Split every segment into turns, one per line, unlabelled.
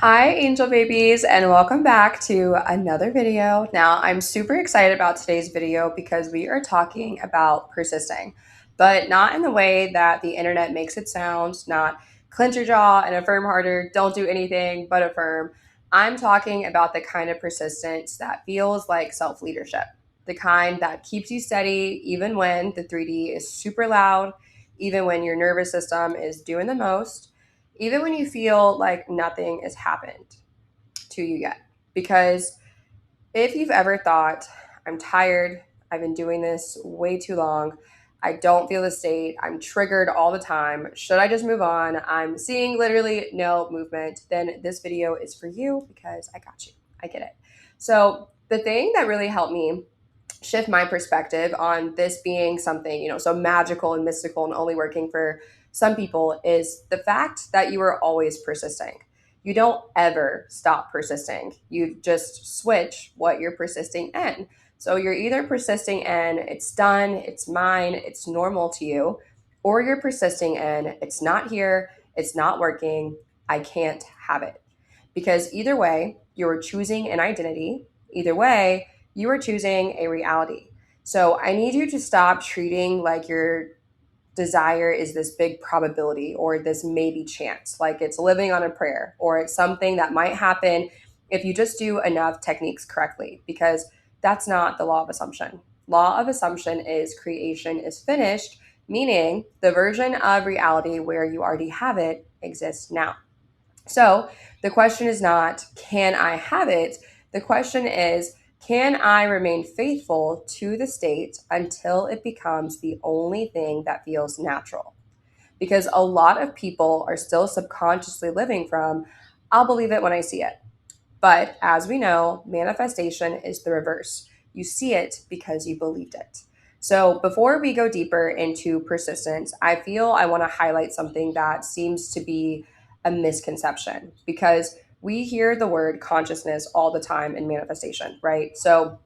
Hi, angel babies, and welcome back to another video. Now, I'm super excited about today's video because we are talking about persisting, but not in the way that the internet makes it sound, not clench your jaw and affirm harder, don't do anything but affirm. I'm talking about the kind of persistence that feels like self leadership, the kind that keeps you steady even when the 3D is super loud, even when your nervous system is doing the most, even when you feel like nothing has happened to you yet. Because if you've ever thought, I'm tired, I've been doing this way too long, I don't feel the state, I'm triggered all the time, should I just move on? I'm seeing literally no movement, then this video is for you because I got you. I get it. So, the thing that really helped me shift my perspective on this being something, so magical and mystical and only working for some people is the fact that you are always persisting. You don't ever stop persisting. You just switch what you're persisting in. So you're either persisting in it's done, it's mine, it's normal to you, or you're persisting in it's not here, it's not working, I can't have it. Because either way, you're choosing an identity. Either way, you are choosing a reality. So I need you to stop treating like your desire is this big probability or this maybe chance, like it's living on a prayer or it's something that might happen if you just do enough techniques correctly, because that's not the law of assumption. Law of assumption is creation is finished, meaning the version of reality where you already have it exists now. So the question is not, can I have it? The question is, can I remain faithful to the state until it becomes the only thing that feels natural? Because a lot of people are still subconsciously living from, I'll believe it when I see it. But as we know, manifestation is the reverse. You see it because you believed it. So before we go deeper into persistence, I feel I want to highlight something that seems to be a misconception because we hear the word consciousness all the time in manifestation, right? So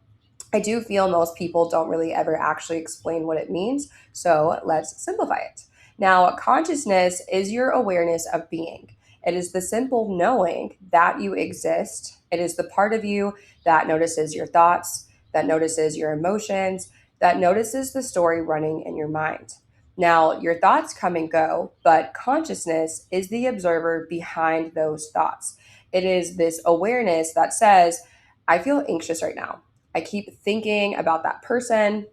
I do feel most people don't really ever actually explain what it means. So let's simplify it. Now, consciousness is your awareness of being. It is the simple knowing that you exist. It is the part of you that notices your thoughts, that notices your emotions, that notices the story running in your mind. Now, your thoughts come and go, but consciousness is the observer behind those thoughts. It is this awareness that says, I feel anxious right now. I keep thinking about that person.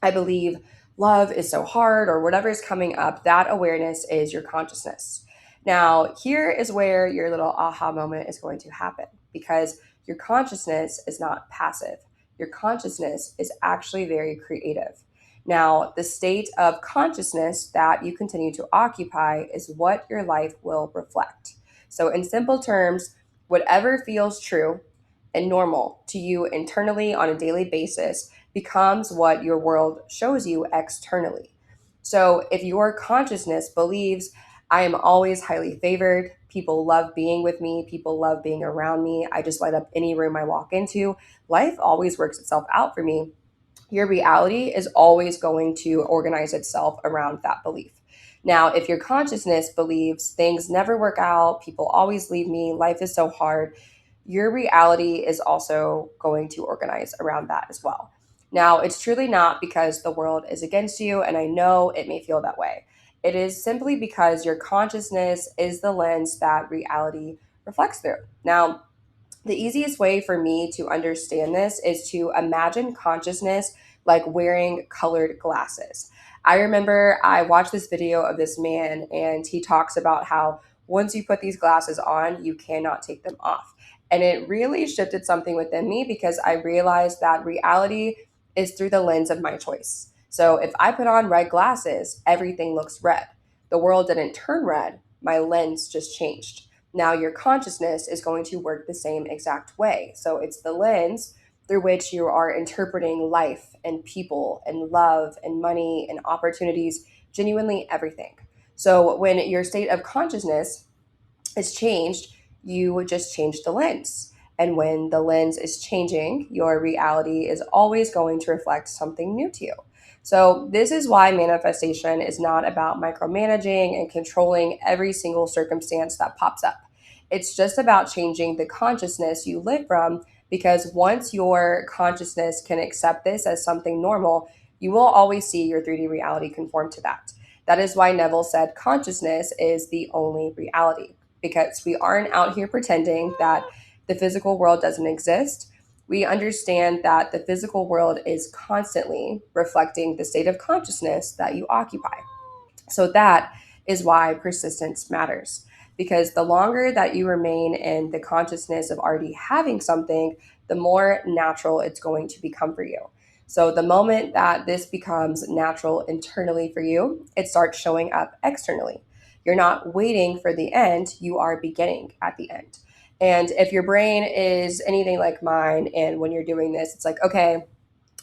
I believe love is so hard, or whatever is coming up. That awareness is your consciousness. Now, here is where your little aha moment is going to happen because your consciousness is not passive. Your consciousness is actually very creative. Now, the state of consciousness that you continue to occupy is what your life will reflect. So, in simple terms, whatever feels true and normal to you internally on a daily basis becomes what your world shows you externally. So if your consciousness believes, I am always highly favored, people love being with me, people love being around me, I just light up any room I walk into, life always works itself out for me, your reality is always going to organize itself around that belief. Now, if your consciousness believes things never work out, people always leave me, life is so hard, your reality is also going to organize around that as well. Now, it's truly not because the world is against you, and I know it may feel that way. It is simply because your consciousness is the lens that reality reflects through. Now, the easiest way for me to understand this is to imagine consciousness like wearing colored glasses. I remember I watched this video of this man, and he talks about how once you put these glasses on, you cannot take them off. And it really shifted something within me because I realized that reality is through the lens of my choice. So if I put on red glasses, everything looks red. The world didn't turn red, my lens just changed. Now your consciousness is going to work the same exact way. So it's the lens through which you are interpreting life and people and love and money and opportunities, genuinely everything. So when your state of consciousness is changed, you just change the lens. And when the lens is changing, your reality is always going to reflect something new to you. So, this is why manifestation is not about micromanaging and controlling every single circumstance that pops up. It's just about changing the consciousness you live from, because once your consciousness can accept this as something normal, you will always see your 3D reality conform to that. That is why Neville said consciousness is the only reality, because we aren't out here pretending that the physical world doesn't exist. We understand that the physical world is constantly reflecting the state of consciousness that you occupy. So that is why persistence matters. Because the longer that you remain in the consciousness of already having something, the more natural it's going to become for you. So the moment that this becomes natural internally for you, it starts showing up externally. You're not waiting for the end, you are beginning at the end. And if your brain is anything like mine, and when you're doing this, it's like, okay,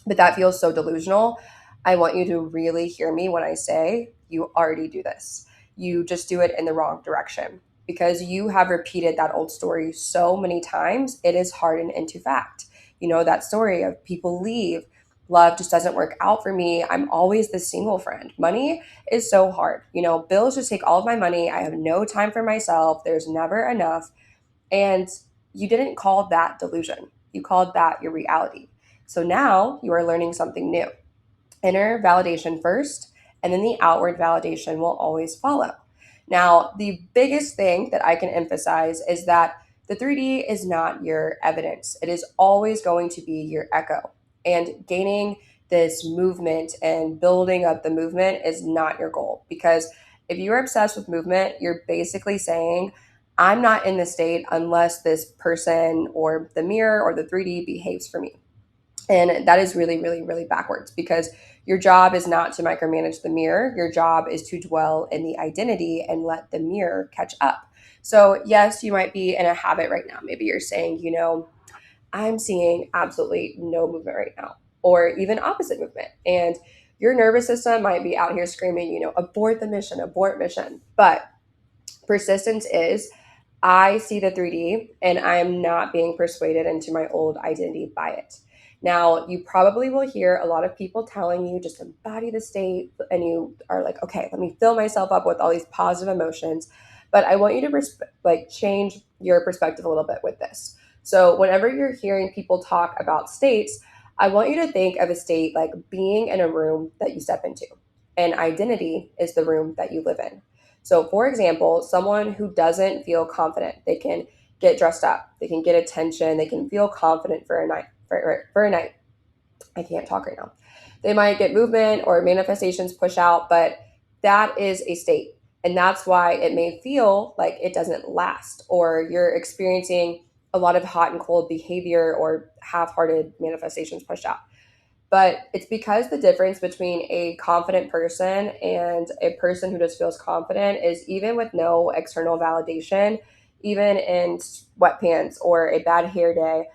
but that feels so delusional. I want you to really hear me when I say you already do this. You just do it in the wrong direction, because you have repeated that old story so many times, it is hardened into fact. You know, that story of people leave, love just doesn't work out for me. I'm always the single friend. Money is so hard. You know, bills just take all of my money. I have no time for myself. There's never enough. And you didn't call that delusion. You called that your reality. So now you are learning something new. Inner validation first, and then the outward validation will always follow. Now, the biggest thing that I can emphasize is that the 3D is not your evidence. It is always going to be your echo. And gaining this movement and building up the movement is not your goal. Because if you're obsessed with movement, you're basically saying, I'm not in this state unless this person or the mirror or the 3D behaves for me. And that is really, really, really backwards, because your job is not to micromanage the mirror. Your job is to dwell in the identity and let the mirror catch up. So, yes, you might be in a habit right now. Maybe you're saying, you know, I'm seeing absolutely no movement right now, or even opposite movement. And your nervous system might be out here screaming, you know, abort the mission, abort mission. But persistence is, I see the 3D and I am not being persuaded into my old identity by it. Now, you probably will hear a lot of people telling you just embody the state, and you are like, okay, let me fill myself up with all these positive emotions. But I want you to change your perspective a little bit with this. So, whenever you're hearing people talk about states, I want you to think of a state like being in a room that you step into. And identity is the room that you live in. So, for example, someone who doesn't feel confident, they can get dressed up, they can get attention, they can feel confident for a night. For a night, I can't talk right now. They might get movement or manifestations push out, but that is a state. And that's why it may feel like it doesn't last, or you're experiencing a lot of hot and cold behavior or half hearted manifestations pushed out. But it's because the difference between a confident person and a person who just feels confident is, even with no external validation, even in sweatpants or a bad hair day,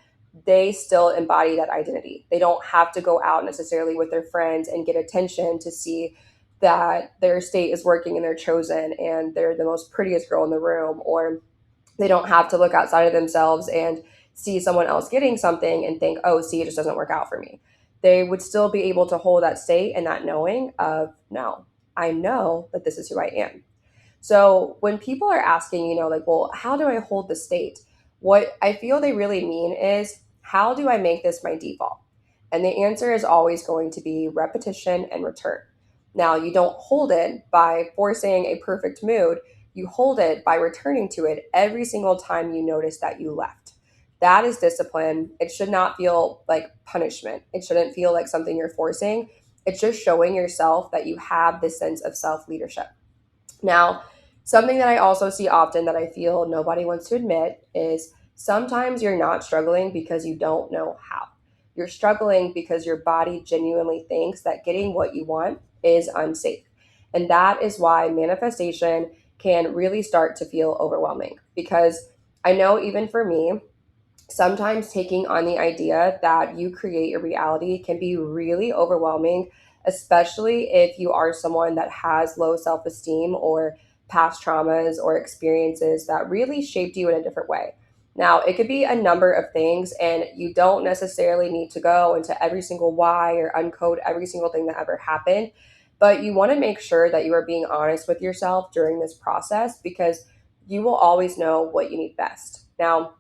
they still embody that identity. They don't have to go out necessarily with their friends and get attention to see that their state is working and they're chosen and they're the most prettiest girl in the room, or they don't have to look outside of themselves and see someone else getting something and think, oh, see, it just doesn't work out for me. They would still be able to hold that state and that knowing of, no, I know that this is who I am. So when people are asking, you know, like, well, how do I hold the state? What I feel they really mean is, how do I make this my default? And the answer is always going to be repetition and return. Now, you don't hold it by forcing a perfect mood. You hold it by returning to it every single time you notice that you left. That is discipline. It should not feel like punishment. It shouldn't feel like something you're forcing. It's just showing yourself that you have this sense of self leadership. Now, something that I also see often that I feel nobody wants to admit is, sometimes you're not struggling because you don't know how. You're struggling because your body genuinely thinks that getting what you want is unsafe. And that is why manifestation can really start to feel overwhelming. Because I know, even for me, sometimes taking on the idea that you create your reality can be really overwhelming, especially if you are someone that has low self esteem or past traumas or experiences that really shaped you in a different way. Now, it could be a number of things, and you don't necessarily need to go into every single why or uncode every single thing that ever happened. But you want to make sure that you are being honest with yourself during this process, because you will always know what you need best. Now,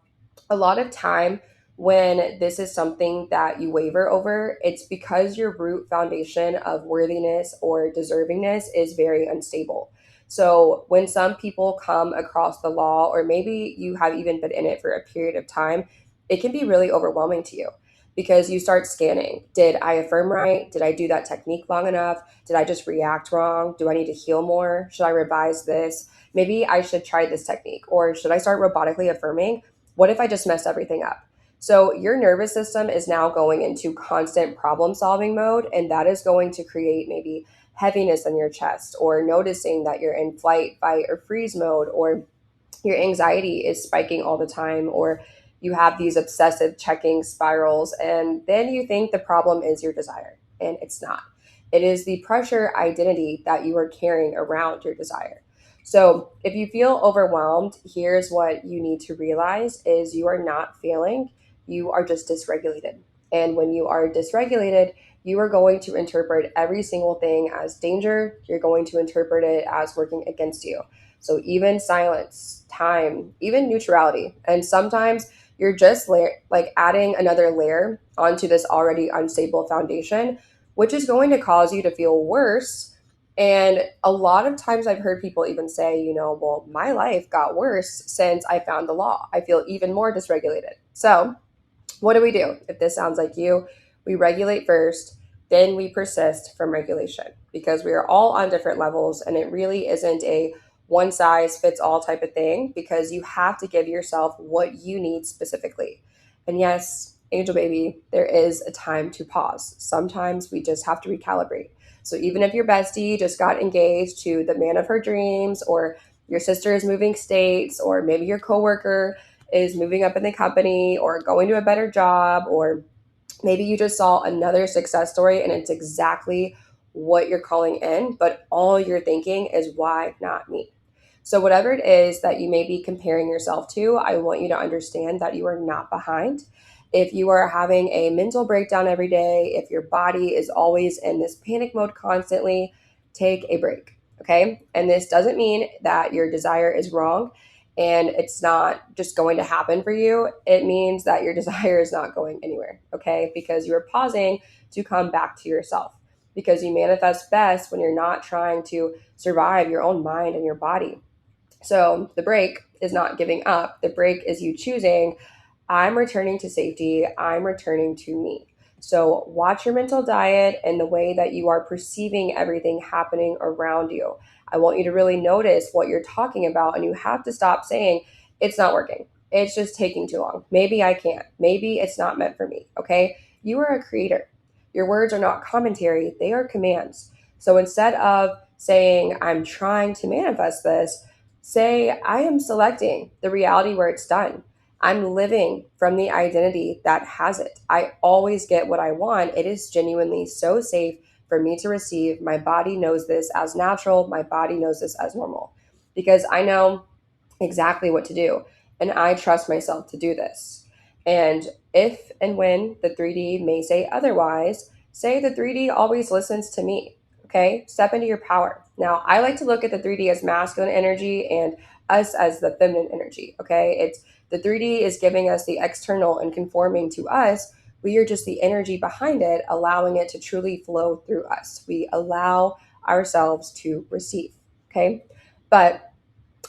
a lot of time when this is something that you waver over, it's because your root foundation of worthiness or deservingness is very unstable. So when some people come across the law, or maybe you have even been in it for a period of time, it can be really overwhelming to you because you start scanning. Did I affirm right? Did I do that technique long enough? Did I just react wrong? Do I need to heal more? Should I revise this? Maybe I should try this technique, or should I start robotically affirming? What if I just messed everything up? So your nervous system is now going into constant problem solving mode, and that is going to create maybe heaviness in your chest, or noticing that you're in flight, fight, or freeze mode, or your anxiety is spiking all the time, or you have these obsessive checking spirals, and then you think the problem is your desire, and it's not. It is the pressure identity that you are carrying around your desire. So if you feel overwhelmed, here's what you need to realize is you are not failing, you are just dysregulated. And when you are dysregulated, you are going to interpret every single thing as danger. You're going to interpret it as working against you. So even silence, time, even neutrality. And sometimes you're just like adding another layer onto this already unstable foundation, which is going to cause you to feel worse. And a lot of times I've heard people even say, well, my life got worse since I found the law. I feel even more dysregulated. So what do we do? If this sounds like you, we regulate first, then we persist from regulation, because we are all on different levels, and it really isn't a one size fits all type of thing, because you have to give yourself what you need specifically. And yes, angel baby, there is a time to pause. Sometimes we just have to recalibrate. So even if your bestie just got engaged to the man of her dreams, or your sister is moving states, or maybe your coworker is moving up in the company or going to a better job, or maybe you just saw another success story and it's exactly what you're calling in, but all you're thinking is, why not me? So, whatever it is that you may be comparing yourself to, I want you to understand that you are not behind. If you are having a mental breakdown every day, if your body is always in this panic mode constantly, take a break. Okay. And this doesn't mean that your desire is wrong and it's not just going to happen for you. It means that your desire is not going anywhere. Okay. Because you're pausing to come back to yourself, because you manifest best when you're not trying to survive your own mind and your body. So the break is not giving up. The break is you choosing, I'm returning to safety. I'm returning to me. So watch your mental diet and the way that you are perceiving everything happening around you. I want you to really notice what you're talking about, and you have to stop saying, it's not working. It's just taking too long. Maybe I can't. Maybe it's not meant for me. Okay. You are a creator. Your words are not commentary, they are commands. So instead of saying, I'm trying to manifest this, say, I am selecting the reality where it's done. I'm living from the identity that has it. I always get what I want. It is genuinely so safe for me to receive. My body knows this as natural. My body knows this as normal, because I know exactly what to do, and I trust myself to do this. And if and when the 3D may say otherwise, say the 3D always listens to me. Okay, step into your power. Now, I like to look at the 3D as masculine energy and us as the feminine energy. Okay, it's the 3D is giving us the external and conforming to us. We are just the energy behind it, allowing it to truly flow through us. We allow ourselves to receive. Okay, but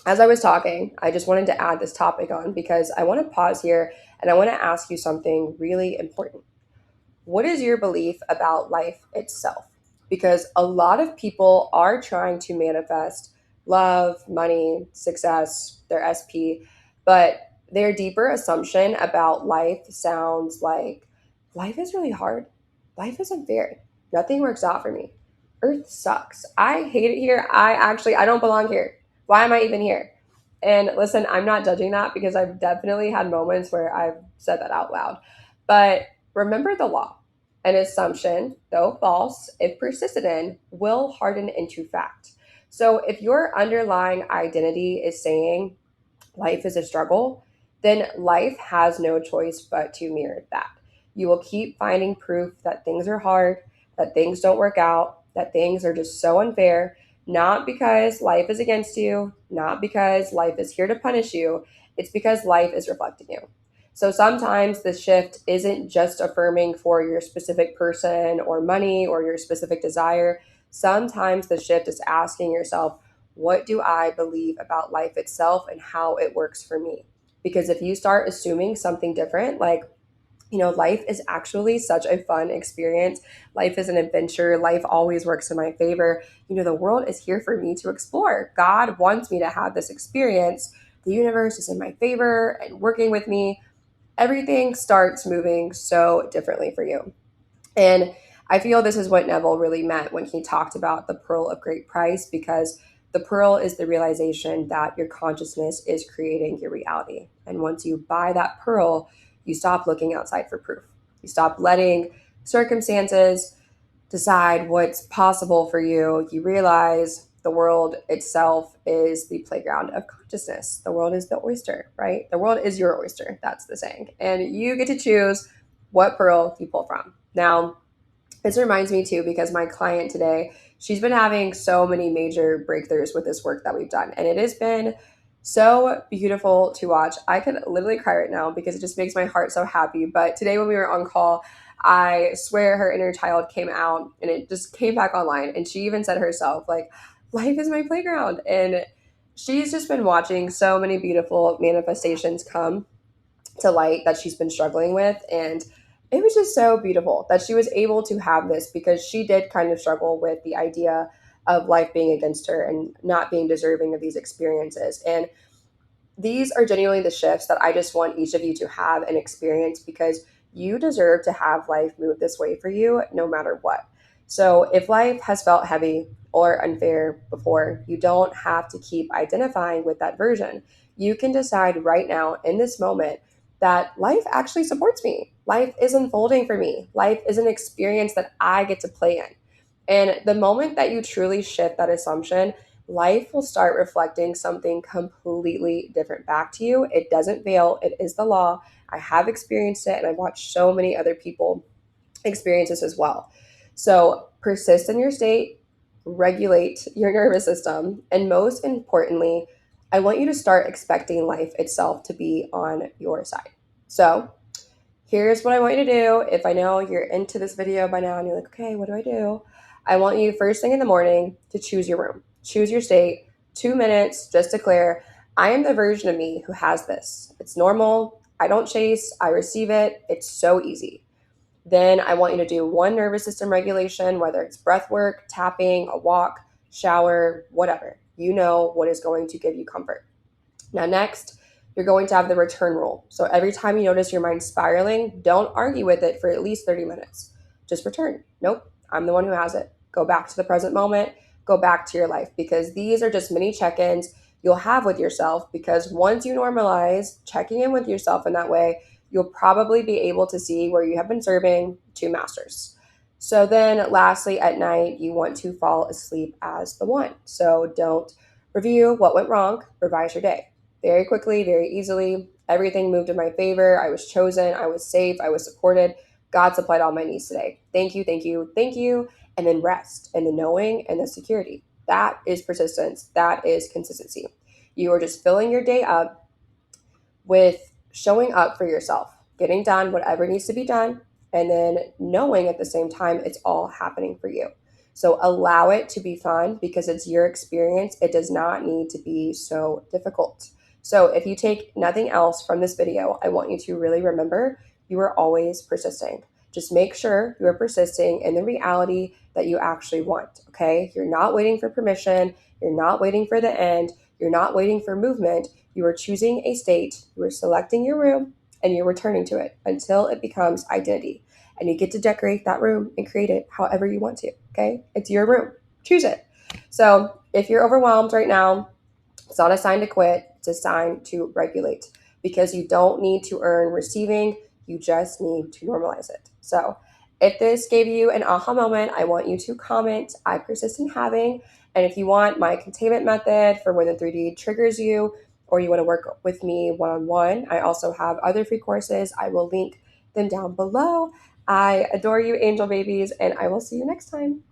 as I was talking, I just wanted to add this topic on because I want to pause here and I want to ask you something really important. What is your belief about life itself? Because a lot of people are trying to manifest love, money, success, their SP, but their deeper assumption about life sounds like, life is really hard. Life is unfair. Nothing works out for me. Earth sucks. I hate it here. I don't belong here. Why am I even here? And listen, I'm not judging that, because I've definitely had moments where I've said that out loud. But remember the law. An assumption, though false, if persisted in, will harden into fact. So if your underlying identity is saying life is a struggle, then life has no choice but to mirror that. You will keep finding proof that things are hard, that things don't work out, that things are just so unfair, Not because life is against you, not because life is here to punish you, it's because life is reflecting you. So sometimes the shift isn't just affirming for your specific person or money or your specific desire. Sometimes the shift is asking yourself, what do I believe about life itself and how it works for me? Because if you start assuming something different, like, life is actually such a fun experience. Life is an adventure. Life always works in my favor. The world is here for me to explore. God wants me to have this experience. The universe is in my favor and working with me. Everything starts moving so differently for you. And I feel this is what Neville really meant when he talked about the pearl of great price, because the pearl is the realization that your consciousness is creating your reality. And once you buy that pearl, you stop looking outside for proof. You stop letting circumstances decide what's possible for you. You realize the world itself is the playground of consciousness. The world is the oyster, right? The world is your oyster. That's the saying. And you get to choose what pearl you pull from. Now, this reminds me too, because my client today, she's been having so many major breakthroughs with this work that we've done. And it has been so beautiful to watch. I could literally cry right now because it just makes my heart so happy. But today when we were on call, I swear her inner child came out and it just came back online. And she even said herself, like, life is my playground. And she's just been watching so many beautiful manifestations come to light that she's been struggling with. And it was just so beautiful that she was able to have this, because she did kind of struggle with the idea of life being against her and not being deserving of these experiences. And these are genuinely the shifts that I just want each of you to have and experience, because you deserve to have life move this way for you no matter what. So if life has felt heavy or unfair before, you don't have to keep identifying with that version. You can decide right now in this moment that life actually supports me. Life is unfolding for me. Life is an experience that I get to play in. And the moment that you truly shift that assumption, life will start reflecting something completely different back to you. It doesn't fail, it is the law. I have experienced it, and I've watched so many other people experience this as well. So persist in your state, regulate your nervous system, and most importantly, I want you to start expecting life itself to be on your side. So here's what I want you to do. If I know you're into this video by now and you're like, okay, what do I do? I want you first thing in the morning to choose your room, choose your state, 2 minutes, just declare, I am the version of me who has this. It's normal. I don't chase, I receive it. It's so easy. Then I want you to do one nervous system regulation, whether it's breath work, tapping, a walk, shower, whatever. You know what is going to give you comfort. Now, next, you're going to have the return rule. So every time you notice your mind spiraling, don't argue with it for at least 30 minutes. Just return. Nope, I'm the one who has it. Go back to the present moment. Go back to your life, because these are just mini check-ins you'll have with yourself, because once you normalize checking in with yourself in that way, you'll probably be able to see where you have been serving two masters. So then lastly, at night, you want to fall asleep as the one. So don't review what went wrong, revise your day. Very quickly, very easily. Everything moved in my favor. I was chosen. I was safe. I was supported. God supplied all my needs today. Thank you, thank you, thank you. And then rest and the knowing and the security. That is persistence. That is consistency. You are just filling your day up with showing up for yourself, getting done whatever needs to be done, and then knowing at the same time it's all happening for you. So allow it to be fun, because it's your experience. It does not need to be so difficult. So if you take nothing else from this video, I want you to really remember you are always persisting. Just make sure you are persisting in the reality that you actually want, okay? You're not waiting for permission. You're not waiting for the end. You're not waiting for movement. You are choosing a state, you are selecting your room, and you're returning to it until it becomes identity. And you get to decorate that room and create it however you want to, okay? It's your room. Choose it. So if you're overwhelmed right now, it's not a sign to quit. It's a sign to regulate, because you don't need to earn receiving. You just need to normalize it. So if this gave you an aha moment, I want you to comment, I persist in having. And if you want my containment method for when the 3D triggers you, or you want to work with me one-on-one, I also have other free courses. I will link them down below. I adore you, angel babies, and I will see you next time.